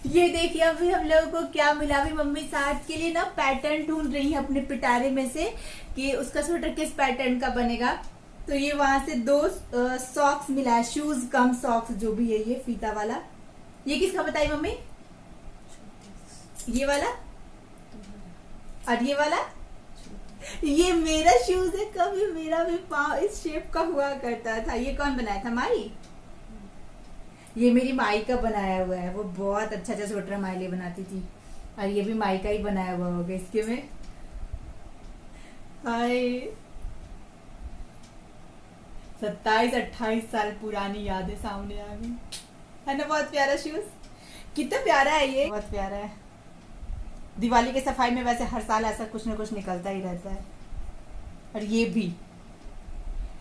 ये देखिए अभी हम लोगों को क्या मिला। अभी मम्मी साथ के लिए ना पैटर्न ढूंढ रही है अपने पिटारे में से कि उसका स्वेटर किस पैटर्न का बनेगा। तो ये वहां से दो सॉक्स मिला है, शूज कम सॉक्स जो भी है, ये फीता वाला। ये किसका बताई मम्मी? ये वाला और ये वाला। ये मेरा शूज है, कभी मेरा भी पाँव इस शेप का हुआ करता था। ये कौन बनाया था? माई। ये मेरी माई का बनाया हुआ है। वो बहुत अच्छा अच्छा स्वेटर माई लिए बनाती थी, और ये भी माई का ही बनाया हुआ होगा इसके में। हाय 27-28 साल पुरानी यादें सामने आ गई है ना। बहुत प्यारा शूज, कितना प्यारा है ये, बहुत प्यारा है। दिवाली की सफाई में वैसे हर साल ऐसा कुछ ना कुछ निकलता ही रहता है। और ये भी,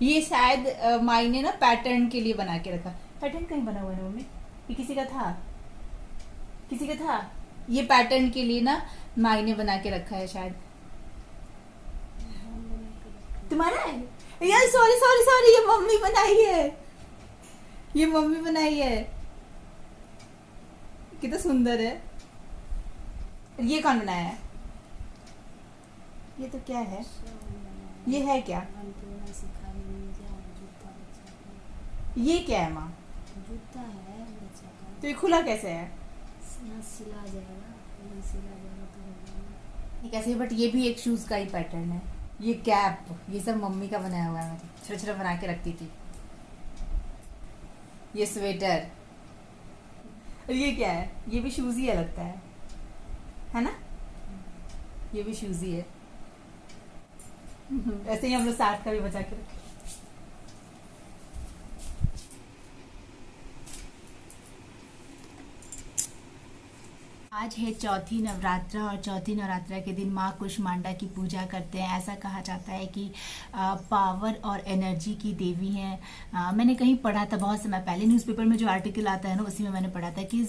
ये शायद माई ने ना पैटर्न के लिए बना के रखा। पैटर्न कहीं बना हुआ है ना मम्मी? ये किसी का था, किसी का था। ये पैटर्न के लिए ना माई ने बना के रखा है शायद। तुम्हारा है यार? सॉरी सॉरी सॉरी, ये मम्मी बनाई है, ये मम्मी बनाई है। कितना सुंदर है। ये कौन बनाया है? ये तो क्या है? ये है क्या? ये क्या है माँ? जूता है बच्चा का। तो ये खुला कैसे है? यहाँ सिला जाएगा, यहाँ सिला जाएगा तो ये कैसे? बट ये भी एक शूज का ही पैटर्न है। ये कैप, ये सब मम्मी का बनाया हुआ है, मतलब छोटा छोटा बना के रखती थी। ये स्वेटर, और ये क्या है? ये भी शूज ही है लगता है ना? ये भी शूज ही है। ऐसे ही हम लोग साथ का भी बचा के रखे। आज है चौथी नवरात्रा, और चौथी नवरात्रा के दिन माँ कुष्मांडा की पूजा करते हैं। ऐसा कहा जाता है कि पावर और एनर्जी की देवी हैं। मैंने कहीं पढ़ा था बहुत समय पहले, न्यूज़पेपर में जो आर्टिकल आता है ना उसी में मैंने पढ़ा था कि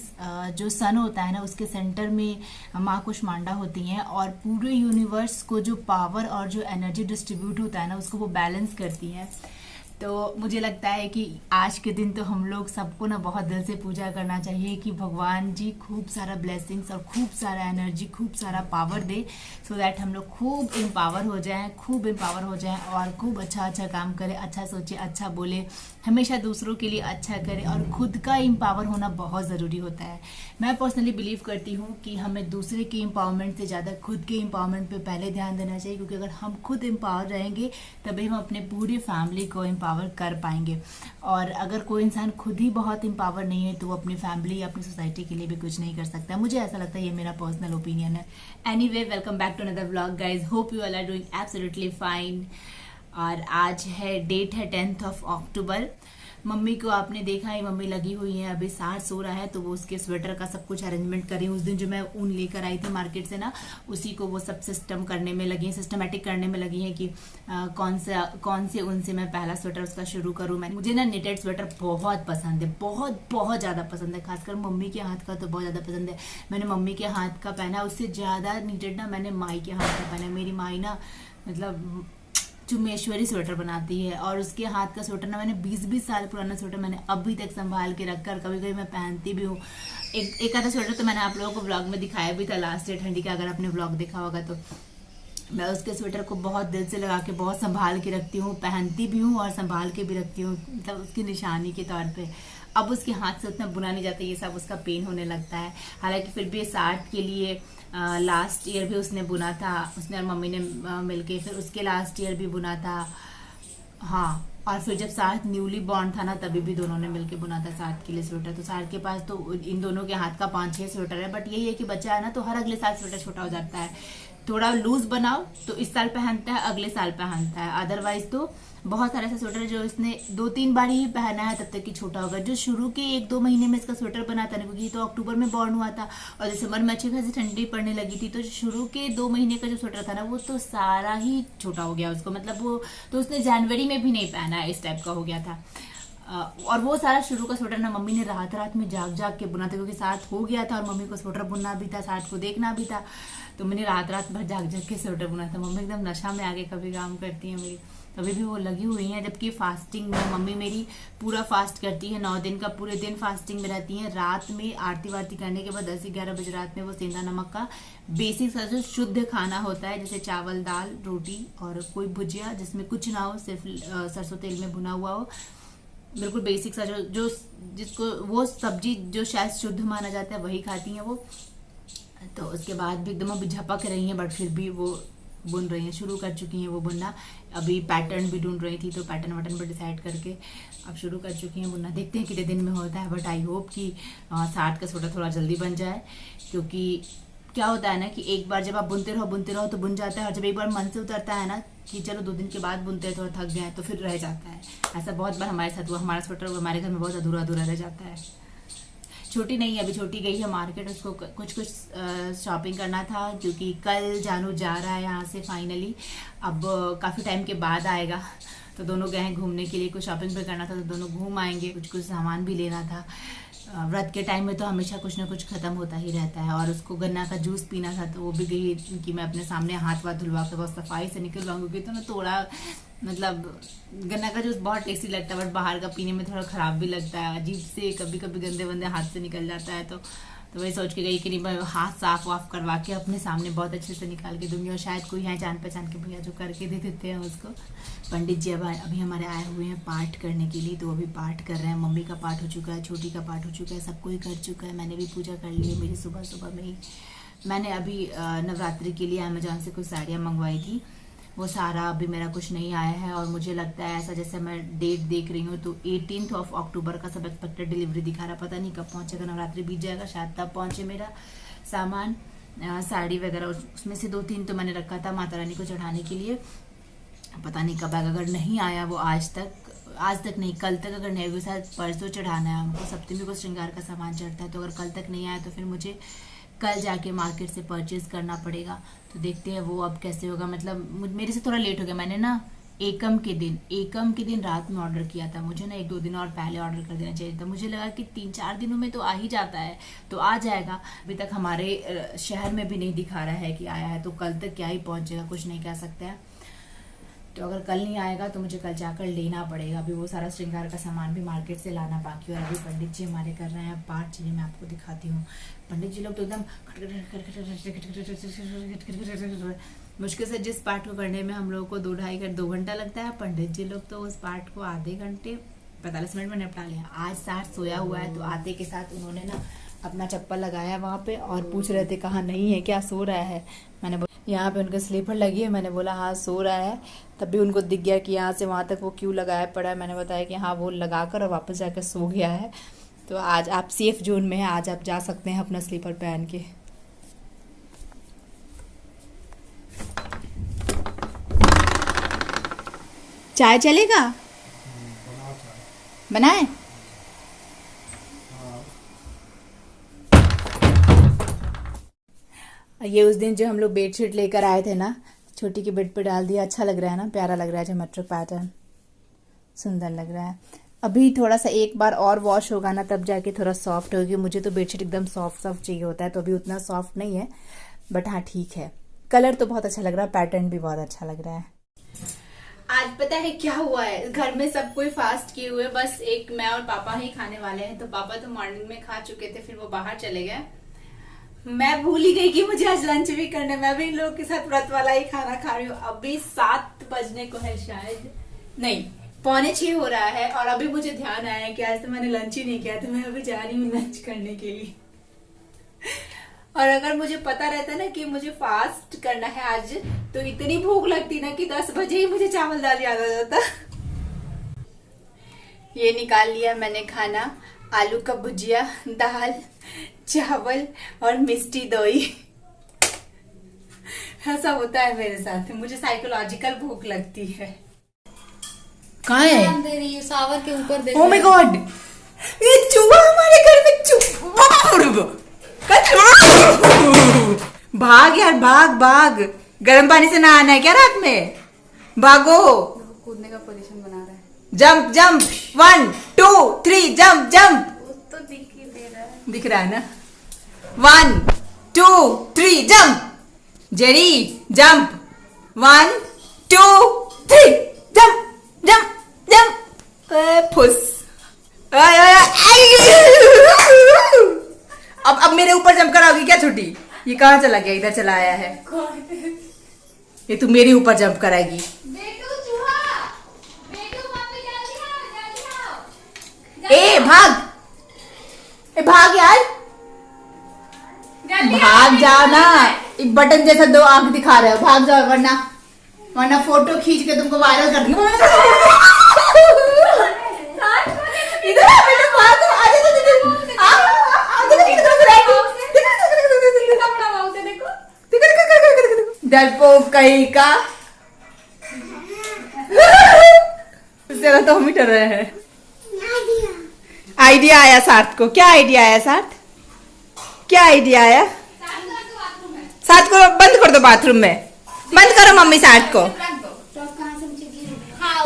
जो सन होता है ना उसके सेंटर में माँ कुष्मांडा होती हैं, और पूरे यूनिवर्स को जो पावर और जो एनर्जी डिस्ट्रीब्यूट होता है ना उसको वो बैलेंस करती हैं। तो मुझे लगता है कि आज के दिन तो हम लोग सबको ना बहुत दिल से पूजा करना चाहिए कि भगवान जी खूब सारा ब्लेसिंग्स और खूब सारा एनर्जी, खूब सारा पावर दे, सो दैट हम लोग खूब एम्पावर हो जाएं, खूब एम्पावर हो जाएं और खूब अच्छा अच्छा काम करें, अच्छा सोचे, अच्छा बोले, हमेशा दूसरों के लिए अच्छा करें, और खुद का एम्पावर होना बहुत ज़रूरी होता है। मैं पर्सनली बिलीव करती हूँ कि हमें दूसरे के एम्पावरमेंट से ज़्यादा खुद के एम्पावरमेंट पे पहले ध्यान देना चाहिए, क्योंकि अगर हम खुद एम्पावर रहेंगे तभी हम अपने पूरी फैमिली को एम्पावर कर पाएंगे। और अगर कोई इंसान खुद ही बहुत एम्पावर नहीं है तो वो अपनी फैमिली या अपनी सोसाइटी के लिए भी कुछ नहीं कर सकता। मुझे ऐसा लगता है, ये मेरा पर्सनल ओपिनियन है। Anyway, welcome back to another vlog guys. Hope you all are doing absolutely fine. और आज है डेट है 10 अक्टूबर। मम्मी को आपने देखा ही, मम्मी लगी हुई है, अभी सास सो रहा है तो वो उसके स्वेटर का सब कुछ अरेंजमेंट कर रही है। उस दिन जो मैं ऊन लेकर आई थी मार्केट से ना, उसी को वो सब सिस्टम करने में लगी है, सिस्टमेटिक करने में लगी है कि कौन से ऊन से मैं पहला स्वेटर उसका शुरू करूँ। मुझे ना निटेड स्वेटर बहुत पसंद है, बहुत बहुत ज़्यादा पसंद है, खासकर मम्मी के हाथ का तो बहुत ज़्यादा पसंद है। मैंने मम्मी के हाथ का पहना, उससे ज़्यादा निटेड ना मैंने माई के हाथ का पहना। मेरी माई ना मतलब चुमेश्वरी स्वेटर बनाती है, और उसके हाथ का स्वेटर ना मैंने 20-20 साल पुराना स्वेटर मैंने अभी तक संभाल के रखकर कभी कभी मैं पहनती भी हूँ। एक आधा स्वेटर तो मैंने आप लोगों को व्लॉग में दिखाया भी था लास्ट ईयर ठंडी का, अगर आपने व्लॉग देखा होगा तो। मैं उसके स्वेटर को बहुत दिल से लगा के बहुत संभाल के रखती हूँ, पहनती भी हूँ और संभाल के भी रखती हूँ, मतलब उसकी निशानी के तौर पे। अब उसके हाथ से उतना बुना नहीं जाता, ये सब उसका पेन होने लगता है। हालांकि फिर भी सार्ट के लिए लास्ट ईयर भी उसने बुना था, उसने और मम्मी ने मिलके, फिर उसके लास्ट ईयर भी बुना था। हाँ, और फिर जब सार्थ न्यूली बॉर्न था ना तभी भी दोनों ने मिलके बुना था सार्थ के लिए स्वेटर। तो सार्थ के पास तो इन दोनों के हाथ का 5-6 स्वेटर है। बट यही है कि बच्चा है ना तो हर अगले साल स्वेटर छोटा हो जाता है। थोड़ा लूज बनाओ तो इस साल पहनता है, अगले साल पहनता है, अदरवाइज तो बहुत सारा ऐसा स्वेटर जो इसने 2-3 बार ही पहना है तब तक कि छोटा होगा। जो शुरू के 1-2 महीने में इसका स्वेटर बना था ना, क्योंकि ये तो अक्टूबर में बॉर्न हुआ था और दिसंबर में अच्छी खासी ठंडी पड़ने लगी थी, तो शुरू के 2 महीने का जो स्वेटर था ना वो तो सारा ही छोटा हो गया उसको, मतलब वो तो उसने जनवरी में भी नहीं पहना है, इस टाइप का हो गया था। और वो सारा शुरू का स्वेटर ना मम्मी ने रात रात में जाग जाग के बुना था, क्योंकि साथ हो गया था और मम्मी को स्वेटर बुनना भी था, साथ को देखना भी था, तो मैंने रात रात भर जाग जाग के स्वेटर बुना था। मम्मी एकदम नशा में आगे कभी काम करती है मेरी, अभी भी वो लगी हुई हैं। जबकि फास्टिंग में मम्मी मेरी पूरा फास्ट करती है, 9 दिन का पूरे दिन फास्टिंग में रहती हैं। रात में आरती वारती करने के बाद 10-11 बजे रात में वो सेंधा नमक का बेसिक सा जो शुद्ध खाना होता है, जैसे चावल दाल रोटी और कोई भुजिया जिसमें कुछ ना हो, सिर्फ सरसों तेल में भुना हुआ हो, बिल्कुल बेसिक सा जो जिसको वो सब्जी जो शायद शुद्ध माना जाता है वही खाती हैं वो। तो उसके बाद भी एकदम अभी झपक रही हैं, बट फिर भी वो बुन रही हैं, शुरू कर चुकी हैं वो बुनना। अभी पैटर्न भी ढूंढ रही थी, तो पैटर्न वैटर्न पर डिसाइड करके अब शुरू कर चुकी हैं बुनना। देखते हैं कितने दिन में होता है, बट आई होप कि 60 का स्वेटर थोड़ा जल्दी बन जाए, क्योंकि क्या होता है ना कि एक बार जब आप बुनते रहो तो बुन जाता है, और जब एक बार मन से उतरता है ना कि चलो 2 दिन के बाद बुनते हैं, थोड़ा थक गए तो फिर रह जाता है। ऐसा बहुत बार हमारे साथ हुआ, हमारा स्वेटर हमारे घर में बहुत अधूरा अधूरा रह जाता है। छोटी नहीं है, अभी छोटी गई है मार्केट, उसको कुछ शॉपिंग करना था, क्योंकि कल जानू जा रहा है यहाँ से फाइनली। अब काफ़ी टाइम के बाद आएगा, तो दोनों गए हैं घूमने के लिए, कुछ शॉपिंग भी करना था, तो दोनों घूम आएंगे। कुछ सामान भी लेना था, व्रत के टाइम में तो हमेशा कुछ ना कुछ खत्म होता ही रहता है। और उसको गन्ना का जूस पीना था, तो वो भी गई कि मैं अपने सामने हाथ वाथ धुलवा के बहुत सफाई से निकलवाऊंगी, तो ना थोड़ा मतलब गन्ना का जूस बहुत टेस्टी लगता है, बट बाहर का पीने में थोड़ा ख़राब भी लगता है, अजीब से कभी कभी गंदे वंदे हाथ से निकल जाता है। तो वही सोच के गई कि नहीं, मैं हाथ साफ वाफ करवा के अपने सामने बहुत अच्छे से निकाल के दूंगी, और शायद कोई है जान पहचान के भैया जो करके दे देते हैं उसको। पंडित जी अभी हमारे आए हुए हैं पाठ करने के लिए, तो अभी पाठ कर रहे हैं। मम्मी का पाठ हो चुका है, छोटी का पाठ हो चुका है, सब कोई कर चुका है। मैंने भी पूजा कर ली है, मेरी सुबह सुबह में ही। मैंने अभी नवरात्रि के लिए अमेजोन से कुछ साड़ियाँ मंगवाई थी, वो सारा अभी मेरा कुछ नहीं आया है, और मुझे लगता है ऐसा, जैसे मैं डेट देख रही हूँ तो 18 अक्टूबर का सब एक्सपेक्टेड डिलीवरी दिखा रहा, पता नहीं कब पहुँचेगा, नवरात्रि बीत जाएगा शायद तब पहुँचे मेरा सामान, साड़ी वगैरह। उसमें से 2-3 तो मैंने रखा था माता रानी को चढ़ाने के लिए, पता नहीं कब आएगा। अगर नहीं आया वो आज तक नहीं, कल तक अगर नहीं हुआ, शायद परसों चढ़ाना है हमको, सप्तमी को श्रृंगार का सामान चढ़ता है, तो अगर कल तक नहीं आया तो फिर मुझे कल जाके मार्केट से परचेज करना पड़ेगा। तो देखते हैं वो अब कैसे होगा, मतलब मेरे से थोड़ा लेट हो गया। मैंने ना एकम के दिन रात में ऑर्डर किया था, मुझे ना 1-2 दिन और पहले ऑर्डर कर देना चाहिए था। मुझे लगा कि 3-4 दिनों में तो आ ही जाता है, तो आ जाएगा। अभी तक हमारे शहर में भी नहीं दिखा रहा है कि आया है, तो कल तक क्या ही पहुंचेगा, कुछ नहीं कह सकते हैं। तो अगर कल नहीं आएगा तो मुझे कल जाकर लेना पड़ेगा। अभी वो सारा श्रृंगार का सामान भी मार्केट से लाना बाकी, और अभी पंडित जी हमारे कर रहे हैं पाठ। चलिए मैं आपको दिखाती हूँ। पंडित जी लोग तो एकदम मुश्किल से जिस पाठ को करने में हम लोगों को 2 घंटा लगता है, पंडित जी लोग तो उस पाठ को आधे घंटे 45 मिनट में निपटा लिया। आज साठ सोया हुआ है, तो आते के साथ उन्होंने ना अपना चप्पल लगाया वहाँ पे और पूछ रहे थे कहाँ नहीं है क्या, सो रहा है। मैंने बोला यहाँ पे उनका स्लीपर लगी है, मैंने बोला हाँ सो रहा है। तब भी उनको दिख गया कि यहाँ से वहाँ तक वो क्यों लगाया पड़ा है। मैंने बताया कि हाँ वो लगा कर और वापस जाकर सो गया है। तो आज आप सेफ जोन में हैं, आज आप जा सकते हैं अपना स्लीपर पहन के। चाय चलेगा? बनाए? ये उस दिन जो हम लोग बेडशीट लेकर आए थे ना, छोटी के बेड पे डाल दिया। अच्छा लग रहा है ना, प्यारा लग रहा है, ज्योमेट्रिक पैटर्न सुंदर लग रहा है। अभी थोड़ा सा एक बार और वॉश होगा ना, तब जाके थोड़ा सॉफ्ट होगी। मुझे तो बेडशीट एकदम सॉफ्ट चाहिए होता है, तो अभी उतना सॉफ्ट नहीं है, बट हाँ ठीक है। कलर तो बहुत अच्छा लग रहा है, पैटर्न भी बहुत अच्छा लग रहा है। आज पता है क्या हुआ है, घर में सब कोई फास्ट किए हुए, बस एक मैं और पापा ही खाने वाले हैं। तो पापा तो मॉर्निंग में खा चुके थे, फिर वो बाहर चले गए। मैं भूल ही गई कि मुझे आज लंच भी करना है। मैं भी इन लोगों के साथ व्रत वाला ही खाना खा रही हूँ। अभी 7 बजने को है, शायद नहीं 5:45 हो रहा है, और अभी मुझे ध्यान आया है कि आज तो मैंने लंच ही नहीं किया, तो मैं अभी जा रही हूँ लंच करने के लिए। और अगर मुझे पता रहता ना कि मुझे फास्ट करना है आज, तो इतनी भूख लगती ना कि 10 बजे ही मुझे चावल दाल याद आ जाता। ये निकाल लिया मैंने खाना, आलू का भुजिया, दाल, चावल और मिष्टी दही। ऐसा होता है मेरे साथ, मुझे साइकोलॉजिकल भूख लगती है। कहाँ है? ध्यान दे रही है, शावर के ऊपर देख ओ माय रही है। गॉड, ये चूहा हमारे घर में भाग यार, भाग भाग। गर्म पानी से नहाना है क्या रात में? भागो। कूदने का पोजीशन बना रहा है। Jump jump, 1 2 3 jump jump. वो तो दिख ही दे रहा है। दिख रहा है ना? 1 2 3 jump. Jerry jump, 1 2 3 jump jump jump. फुस। अब मेरे ऊपर जंप कराओगी क्या छोटी? ये कहाँ चला गया? इधर चला आया है। ये तू मेरे ऊपर जंप कराएगी। बेटू चूहा, बेटू मम्मी जल्दी आओ। ए भाग, ए भाग यार, जल्दी भाग जाओ ना। एक बटन जैसा 2 आंख दिखा रहे हो, भाग जाओ वरना फोटो खींच के तुमको वायरल कर दूंगा। इधर आ, बेटा, भाग, आ जा, डरपोक कहीं का। तो हम ही डर रहे हैं। आइडिया आया साथ को। क्या आइडिया आया साथ? क्या आइडिया आया? साथ को बंद कर दो बाथरूम में। बंद करो मम्मी साथ को।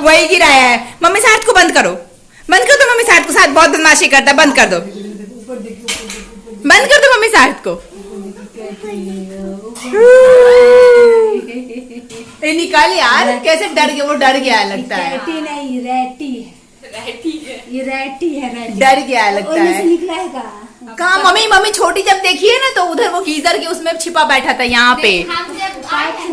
वही गिराया है। मम्मी साथ को बंद करो। बंद कर दो मम्मी साथ को। साथ बहुत बदमाशी करता है। बंद कर दो। बंद कर दो मम्मी साथ को। ए निकाल यार, कैसे डर गया? वो डर गया लगता है। रेटी नहीं, रेटी है। ये रेटी है। डर गया लगता है। निकला है कहाँ? मम्मी छोटी जब देखी है ना तो उधर वो गीजर के उसमें छिपा बैठा था यहाँ पे। हम जब आए थे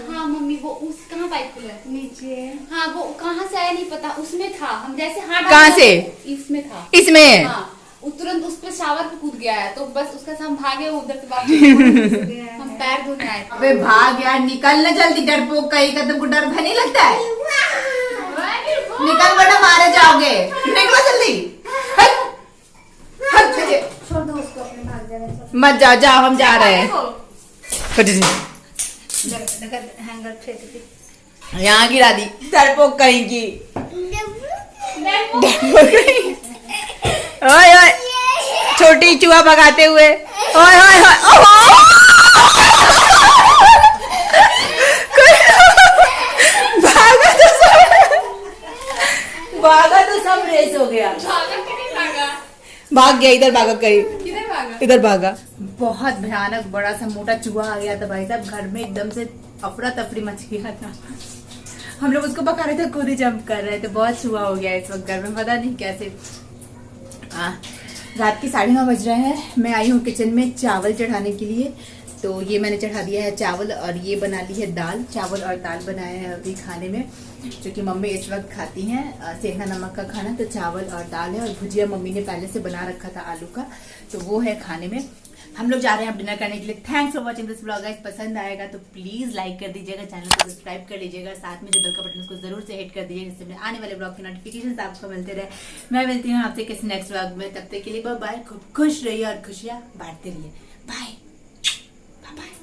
हाँ मम्मी, वो उस कहाँ पाइप खुला है? नीचे। हाँ वो कहाँ से आया नहीं पता, उसमें था। हम जैसे हाथ कहाँ से? इसमें था। इसमें? हाँ, वो तुरंत उस पे शावर पे कूद गया है, तो बस उसका से हम भागे उधर से बाहर। हम पैर धोने आए थे। अबे भाग यार, निकल ना जल्दी। डरपोक कहीं का, तुमको डर नहीं लगता है? निकल वरना मारे जाओगे। निकलो जल्दी। हट, हट, छोड़ दो उसको, अपने भाग जाएगा। मत जाओ, जाओ हम जा रहे हैं। हैंगर फेंक दी। यहाँ गिरा दी। डरपोक कहीं की। ओए ओए, छोटी चूहा भगाते हुए। ओए ओए ओए, भागा तो सब रेस हो गया। भाग गया। इधर भागा कहीं, किधर भागा? इधर भागा। बहुत भयानक बड़ा सा मोटा चूहा आ गया था भाई साहब। घर में एकदम से अफरा तफरी मच गया था। हम लोग उसको पका रहे थे, खुद ही जंप कर रहे थे। बहुत चूहा हो गया इस वक्त घर में, पता नहीं कैसे। रात के 9:30 बज रहे हैं। मैं आई हूँ किचन में चावल चढ़ाने के लिए। तो ये मैंने चढ़ा दिया है चावल, और ये बना ली है दाल। चावल और दाल बनाए हैं अभी खाने में, जो कि मम्मी इस वक्त खाती हैं सेंधा नमक का खाना। तो चावल और दाल है, और भुजिया मम्मी ने पहले से बना रखा था आलू का, तो वो है खाने में। हम लोग जा रहे हैं अब डिनर करने के लिए। Thanks for watching this vlog. Guys पसंद आएगा तो प्लीज लाइक कर दीजिएगा, चैनल को सब्सक्राइब कर लीजिएगा, साथ में जो बेल का बटन उसको जरूर से हिट कर दीजिएगा, जिससे मेरे आने वाले व्लॉग के नोटिफिकेशन आपको मिलते रहे। मैं मिलती हूँ आपसे किसी नेक्स्ट व्लॉग में। तब तक के लिए बाय बाय। खूब खुश रहिए और खुशियाँ बांटते रहिए। Bye bye.